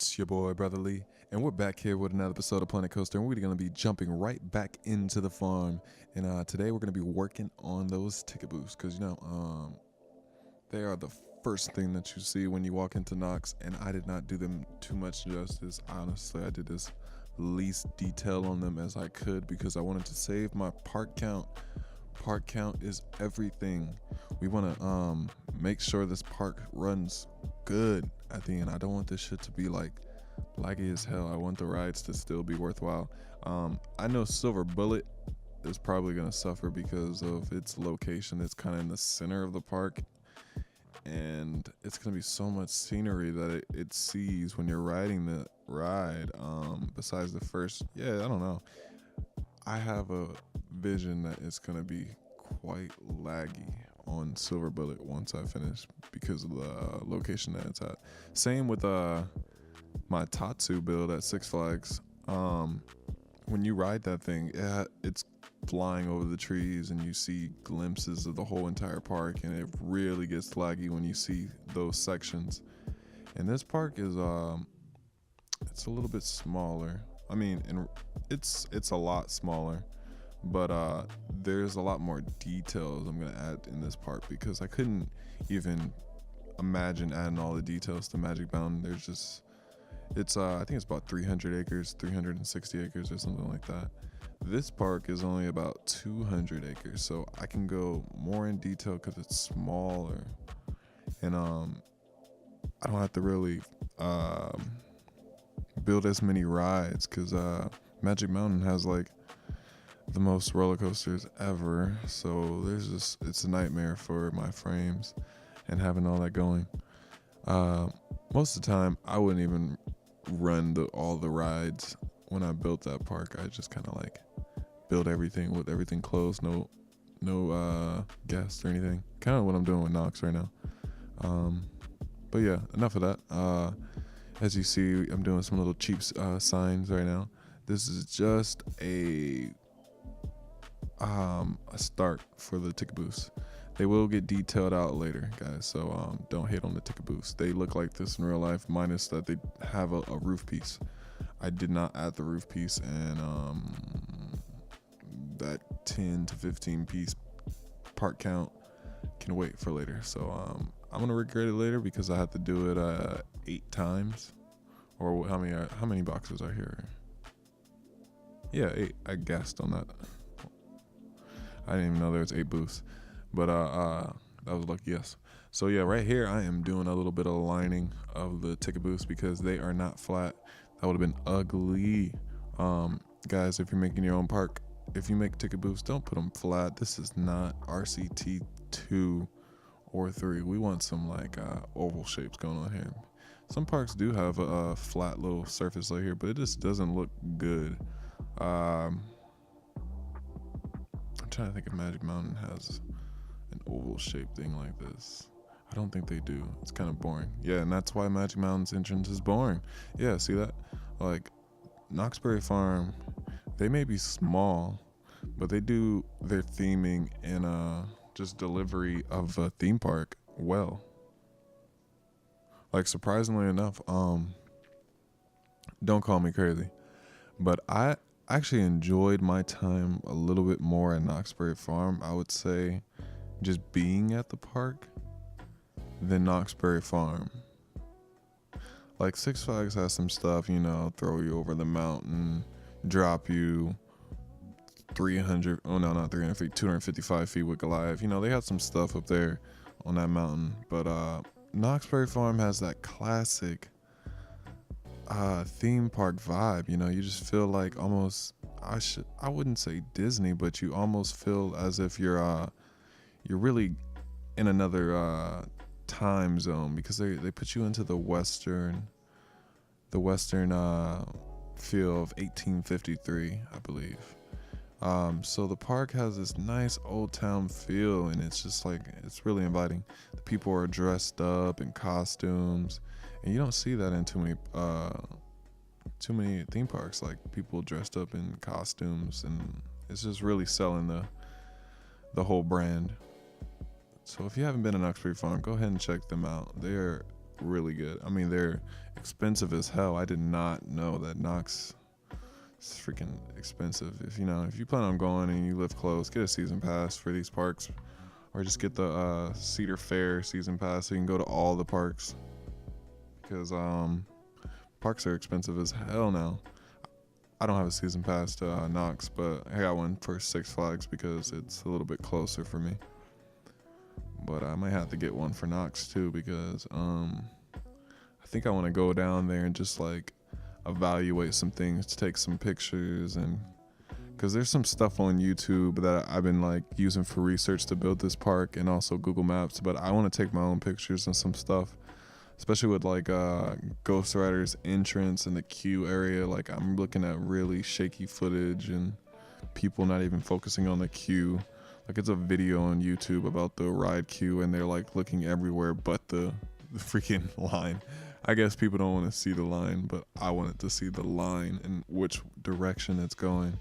It's your boy Brotherly, and we're back here with another episode of Planet Coaster, and we're going to be jumping right back into the farm. And today we're going to be working on those ticket booths, because they are the first thing that you see when you walk into Knox. And I did not do them too much justice. Honestly, I did this least detail on them as I could because I wanted to save my part count. Park count is everything. We want to make sure this park runs good at the end. I don't want this shit to be like laggy as hell. I want the rides to still be worthwhile. I know Silver Bullet is probably going to suffer because of its location. It's kind of in the center of the park, and it's going to be so much scenery that it sees when you're riding the ride. Besides the first, I don't know. I have a vision that it's going to be quite laggy on Silver Bullet once I finish because of the location that it's at. Same with my Tatsu build at Six Flags. When you ride that thing, it's flying over the trees and you see glimpses of the whole entire park, and it really gets laggy when you see those sections. And this park is it's a little bit smaller. I mean, it's a lot smaller, but there's a lot more details I'm gonna add in this park because I couldn't even imagine adding all the details to Magic Mountain. It's I think it's about 300 acres, 360 acres or something like that. This park is only about 200 acres, so I can go more in detail because it's smaller, and I don't have to really build as many rides because Magic Mountain has like the most roller coasters ever, so it's a nightmare for my frames and having all that going. Most of the time I wouldn't even run all the rides when I built that park. I just kind of like build everything with everything closed, no guests or anything, kind of what I'm doing with Knox right now. But yeah, enough of that. As you see, I'm doing some little cheap signs right now. This is just a start for the ticket booths. They will get detailed out later, guys, so don't hate on the ticket booths. They look like this in real life, minus that they have a roof piece. I did not add the roof piece, and that 10 to 15 piece part count can wait for later. So I'm gonna regret it later because I have to do it 8 times, or how many boxes are here? Yeah, 8. I guessed on that. I didn't even know there was 8 booths, but that was a lucky guess. So yeah, right here I am doing a little bit of lining of the ticket booths because they are not flat. That would have been ugly. Guys, if you're making your own park, if you make ticket booths, don't put them flat. This is not RCT 2 or 3. We want some like oval shapes going on here. Some parks do have a flat little surface like here, but it just doesn't look good. I'm trying to think if Magic Mountain has an oval shaped thing like this. I don't think they do. It's kind of boring. Yeah, and that's why Magic Mountain's entrance is boring. Yeah, see that? Like Knoxbury Farm, they may be small, but they do their theming and just delivery of a theme park well. Like, surprisingly enough, don't call me crazy, but I actually enjoyed my time a little bit more at Knoxbury Farm, I would say, just being at the park than Knoxbury Farm. Like, Six Flags has some stuff, throw you over the mountain, drop you 255 feet with Goliath. They had some stuff up there on that mountain, but Knoxbury Farm has that classic theme park vibe. You just feel like almost, I wouldn't say Disney, but you almost feel as if you're really in another time zone because they put you into the western feel of 1853, I believe. So the park has this nice old town feel, and it's just like, it's really inviting. The people are dressed up in costumes, and you don't see that in too many theme parks, like people dressed up in costumes, and it's just really selling the whole brand. So if you haven't been to Knoxbury Farm, go ahead and check them out. They're really good. I mean, they're expensive as hell. I did not know that Knox is freaking expensive. If you plan on going and you live close, get a season pass for these parks, or just get the Cedar Fair season pass so you can go to all the parks, because parks are expensive as hell now. I don't have a season pass to Knox, but I got one for Six Flags because it's a little bit closer for me. But I might have to get one for Knox too, because I think I want to go down there and just like evaluate some things, to take some pictures, and because there's some stuff on YouTube that I've been like using for research to build this park, and also Google Maps. But I want to take my own pictures and some stuff, especially with like Ghost Rider's entrance and the queue area. Like, I'm looking at really shaky footage and people not even focusing on the queue. Like, it's a video on YouTube about the ride queue, and they're like looking everywhere but the freaking line. I guess people don't want to see the line, but I wanted to see the line and which direction it's going.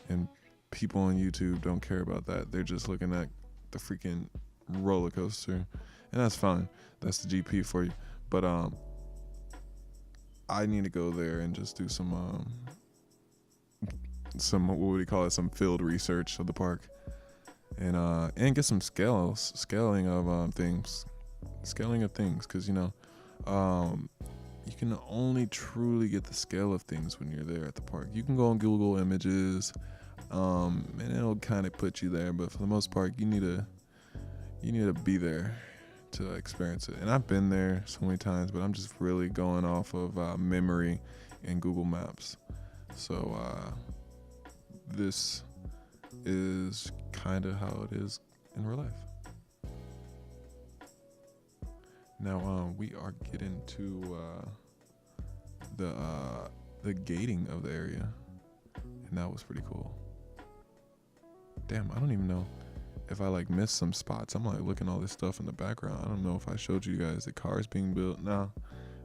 And people on YouTube don't care about that. They're just looking at the freaking roller coaster, and that's fine. That's the GP for you. But I need to go there and just do some what would you call it? Some field research of the park, and get some scaling of things, because you can only truly get the scale of things when you're there at the park. You can go on Google Images, and it'll kind of put you there, but for the most part, you need to be there to experience it. And I've been there so many times, but I'm just really going off of memory and Google Maps. So this is kind of how it is in real life. Now we are getting to the gating of the area, and that was pretty cool. Damn, I don't even know if I like missed some spots. I'm like looking at all this stuff in the background. I don't know if I showed you guys the cars being built. No,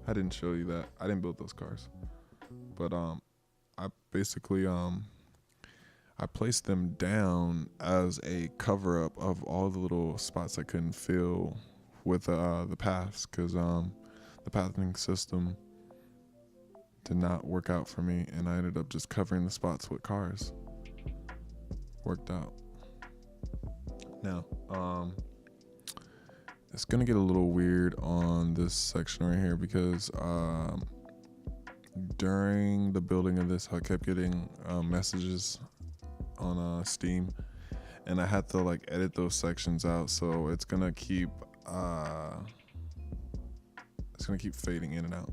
I didn't show you that. I didn't build those cars, but I basically I placed them down as a cover up of all the little spots I couldn't fill with the paths, because the pathing system did not work out for me, and I ended up just covering the spots with cars. Worked out. Now it's gonna get a little weird on this section right here, because during the building of this, I kept getting messages on Steam, and I had to like edit those sections out, so it's gonna keep fading in and out.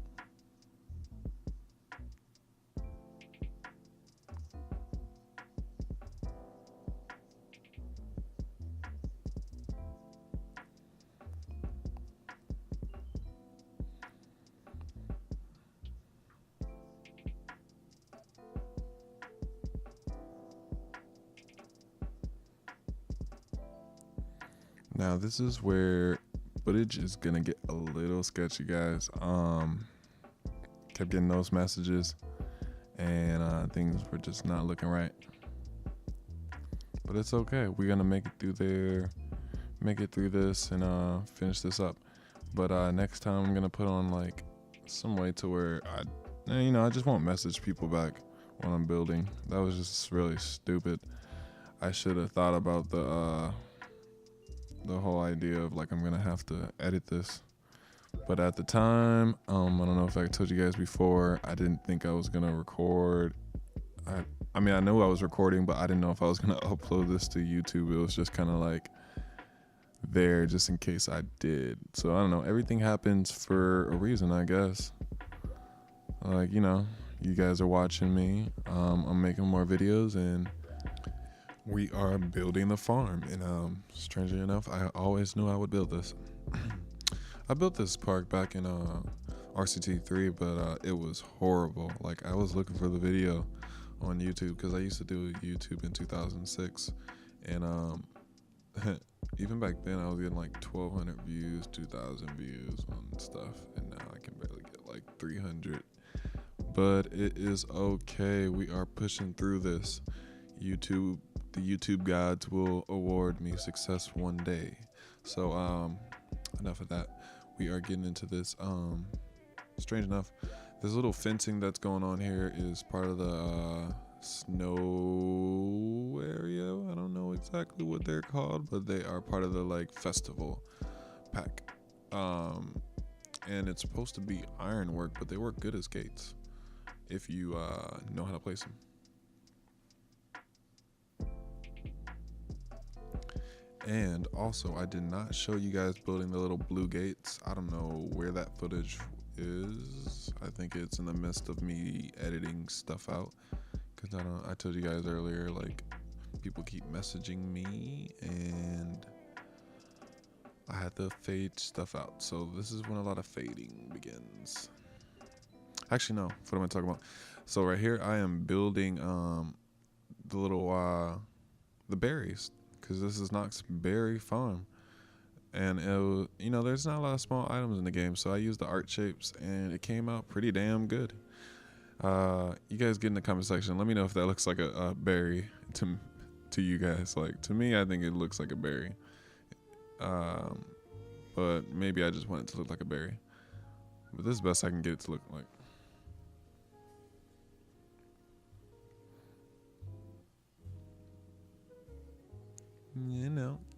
Now this is where footage is gonna get a little sketchy, guys. Kept getting those messages, and things were just not looking right. But it's okay. We're gonna make it through this, and finish this up. But next time I'm gonna put on like some way to where I just won't message people back when I'm building. That was just really stupid. I should have thought about the whole idea of like I'm gonna have to edit this, but at the time, I don't know if I told you guys before, I didn't think I was gonna record. I mean, I knew I was recording, but I didn't know if I was gonna upload this to YouTube. It was just kind of like there just in case I did. So I don't know, everything happens for a reason, I guess. Like, you guys are watching me, I'm making more videos, and we are building the farm, and strangely enough, I always knew I would build this. I built this park back in RCT3, but it was horrible. Like, I was looking for the video on YouTube, because I used to do YouTube in 2006, and even back then I was getting like 1,200 views, 2,000 views on stuff, and now I can barely get like 300. But it is okay. We are pushing through this. The YouTube gods will award me success one day. So enough of that. we are getting into this. Strange enough, this little fencing that's going on here is part of the snow area. I don't know exactly what they're called, but they are part of the like festival pack. And it's supposed to be ironwork, but they work good as gates if you know how to place them. And also, I did not show you guys building the little blue gates. I don't know where that footage is. I think it's in the midst of me editing stuff out, because I told you guys earlier, like, people keep messaging me and I had to fade stuff out. So this is when a lot of fading begins. Actually, no, what am I talking about? So right here, I am building the little the berries, because this is Knox Berry Farm, and there's not a lot of small items in the game, so I used the art shapes and it came out pretty damn good. You guys get in the comment section, let me know if that looks like a berry to you guys. Like, to me, I think it looks like a berry, but maybe I just want it to look like a berry, but this is the best I can get it to look like.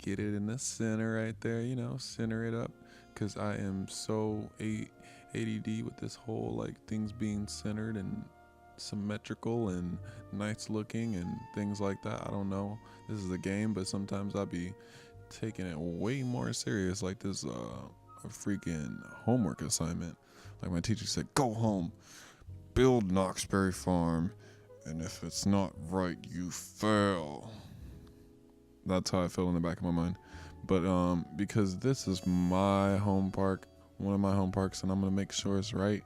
Get it in the center right there, center it up, because I am so ADD with this whole like things being centered and symmetrical and nice looking and things like that. I don't know, this is a game, but sometimes I'll be taking it way more serious, like this a freaking homework assignment. Like my teacher said, go home, build Knox Berry Farm, and if it's not right, you fail. That's how I feel in the back of my mind. But because this is my home park, one of my home parks, and I'm gonna make sure it's right.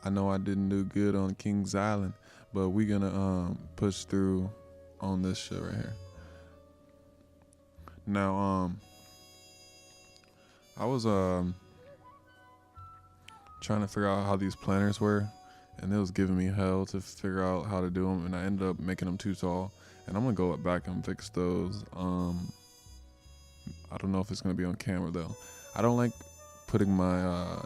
I know I didn't do good on Kings Island, but we're gonna push through on this shit right here. Now I was trying to figure out how these planters were, and it was giving me hell to figure out how to do them, and I ended up making them too tall. And I'm gonna go back and fix those. I don't know if it's gonna be on camera though. I don't like putting my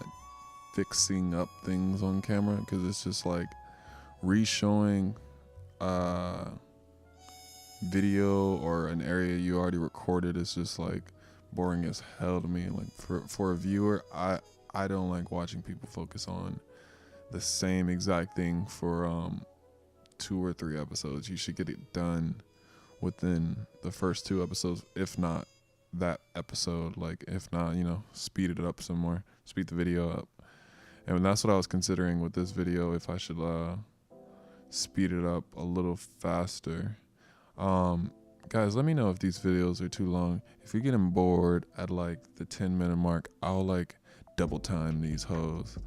fixing up things on camera, because it's just like re-showing video or an area you already recorded. It's just like boring as hell to me. Like for a viewer, I don't like watching people focus on the same exact thing for 2 or 3 episodes. You should get it done within the first 2 episodes, if not that episode. Like, if not, speed it up some more, speed the video up. And that's what I was considering with this video, if I should speed it up a little faster. Guys, let me know if these videos are too long. If you're getting bored at like the 10-minute mark, I'll like double time these hoes,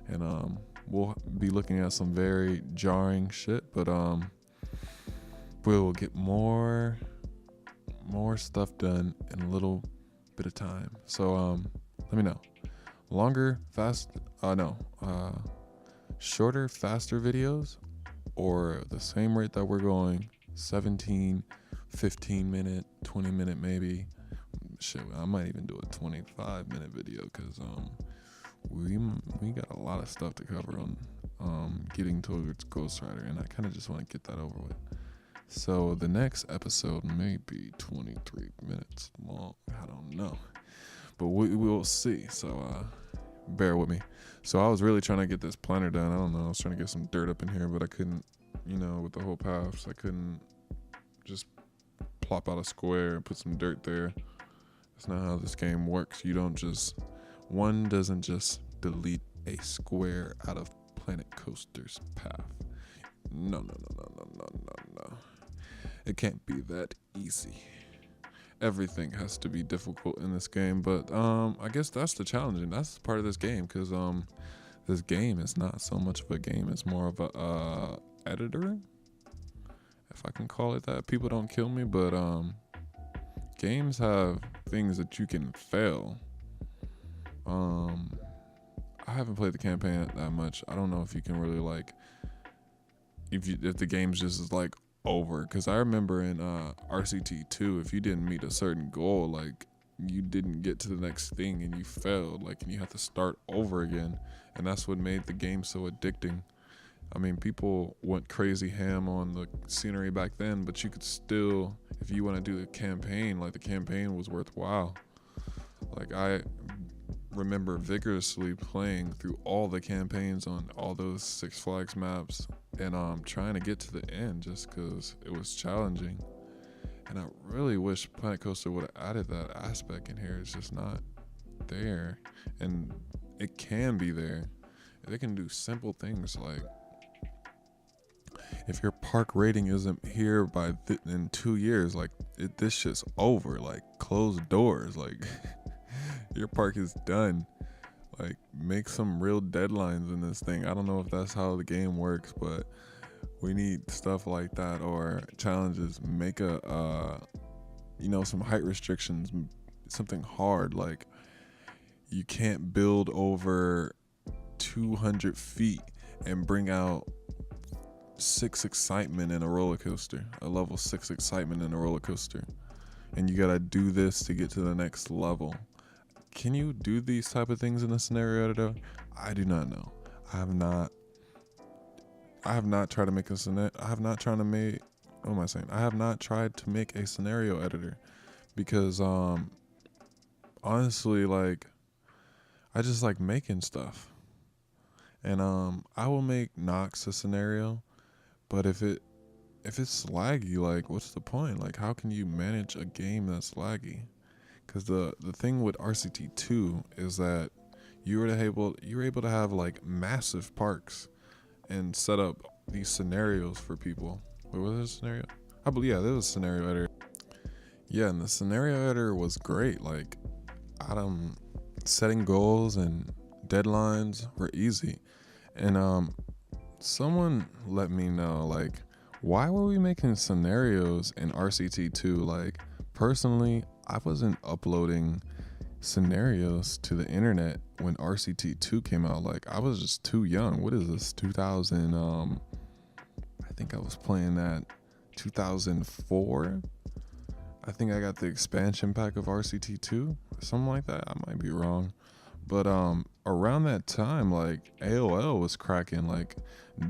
and we'll be looking at some very jarring shit, but we'll get more stuff done in a little bit of time. So let me know. Shorter, faster videos, or the same rate that we're going, 17, 15 minute, 20 minute maybe. Shit, I might even do a 25-minute video, because we got a lot of stuff to cover on getting towards Ghost Rider, and I kind of just want to get that over with. So the next episode may be 23 minutes long. I don't know, but we will see. So bear with me. So I was really trying to get this planter done. I don't know, I was trying to get some dirt up in here, but I couldn't, with the whole paths, I couldn't just plop out a square and put some dirt there. That's not how this game works. One doesn't just delete a square out of Planet Coaster's path. No. It can't be that easy. Everything has to be difficult in this game, but I guess that's the challenge, and that's part of this game, because this game is not so much of a game, it's more of a editor, if I can call it that. People don't kill me, but games have things that you can fail. I haven't played the campaign that much. I don't know if you can really like, if the game's just is like over, because I remember in RCT2, if you didn't meet a certain goal, like you didn't get to the next thing and you failed, like, and you have to start over again. And that's what made the game so addicting. I mean, people went crazy ham on the scenery back then, but you could still, if you want to do the campaign, like, the campaign was worthwhile. Like, I remember vigorously playing through all the campaigns on all those Six Flags maps and trying to get to the end just because it was challenging. And I really wish Planet Coaster would have added that aspect in here. It's just not there. And it can be there. They can do simple things like, if your park rating isn't here by in 2 years, like, this shit's over. Like, close doors. Like, your park is done. Like, make some real deadlines in this thing. I don't know if that's how the game works, but we need stuff like that, or challenges. Make some height restrictions, something hard. Like, you can't build over 200 feet and bring out 6 excitement in a roller coaster, a level 6 excitement in a roller coaster, and you gotta do this to get to the next level. Can you do these type of things in the scenario editor? I do not know. I have not tried to make a scenario. I have not tried to make. What am I saying? I have not tried to make a scenario editor because honestly, like, I just like making stuff, and I will make Nox a scenario. But if it's laggy, like, what's the point? Like, how can you manage a game that's laggy? Because the thing with RCT2 is that you were able to have, like, massive parks and set up these scenarios for people. Wait, was there a scenario? I believe, yeah, there was a scenario editor. Yeah, and the scenario editor was great. Like, setting goals and deadlines were easy. And someone let me know, like, why were we making scenarios in RCT2? Like, personally, I wasn't uploading scenarios to the internet when RCT2 came out. Like, I was just too young. What is this, 2000? I think I was playing that 2004. I think I got the expansion pack of RCT2, something like that. I might be wrong. But around that time, like, AOL was cracking, like,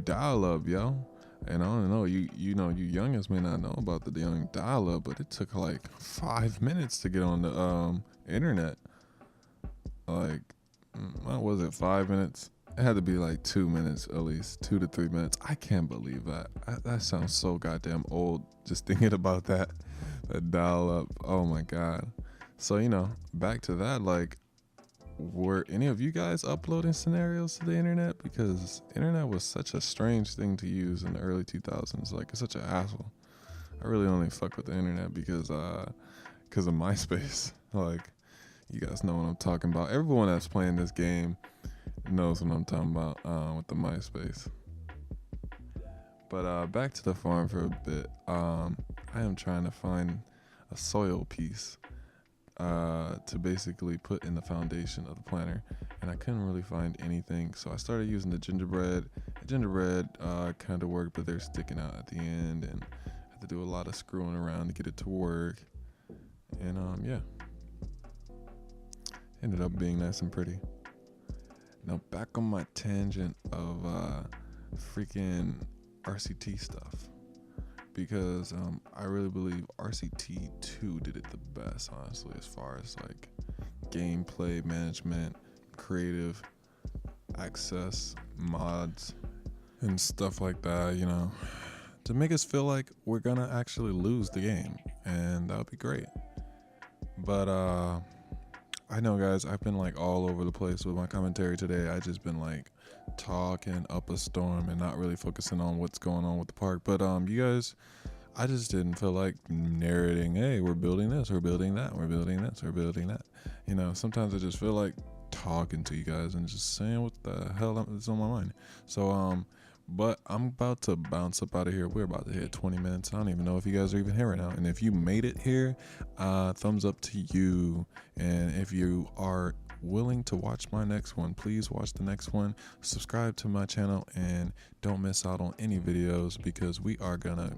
dial-up, yo. And I don't know, you youngins may not know about the young dial-up, but it took like 5 minutes to get on the internet. Like, what was it, 5 minutes? It had to be like 2 minutes at least, 2 to 3 minutes. I can't believe that. That sounds so goddamn old just thinking about that dial-up. Oh my god. So, back to that, like, were any of you guys uploading scenarios to the internet? Because internet was such a strange thing to use in the early 2000s. Like, it's such an hassle. I really only fuck with the internet because of MySpace. Like, you guys know what I'm talking about. Everyone that's playing this game knows what I'm talking about with the MySpace. But back to the farm for a bit. I am trying to find a soil piece to basically put in the foundation of the planter, and I couldn't really find anything, so I started using the gingerbread. The gingerbread kind of worked, but they're sticking out at the end, and I had to do a lot of screwing around to get it to work. And yeah, ended up being nice and pretty. Now back on my tangent of freaking RCT stuff, because I really believe RCT2 did it the best, honestly, as far as like gameplay management, creative access, mods, and stuff like that, to make us feel like we're gonna actually lose the game, and that would be great. But I know, guys, I've been like all over the place with my commentary today. I just been like talking up a storm and not really focusing on what's going on with the park. But you guys, I just didn't feel like narrating, hey, we're building this, we're building that, we're building this, we're building that. Sometimes I just feel like talking to you guys and just saying what the hell is on my mind. So but I'm about to bounce up out of here. We're about to hit 20 minutes. I don't even know if you guys are even here right now. And if you made it here, thumbs up to you. And if you are willing to watch my next one, please watch the next one. Subscribe to my channel and don't miss out on any videos, because we are gonna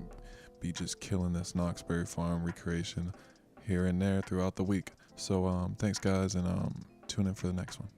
be just killing this Knoxberry Farm recreation here and there throughout the week. So thanks guys, and tune in for the next one.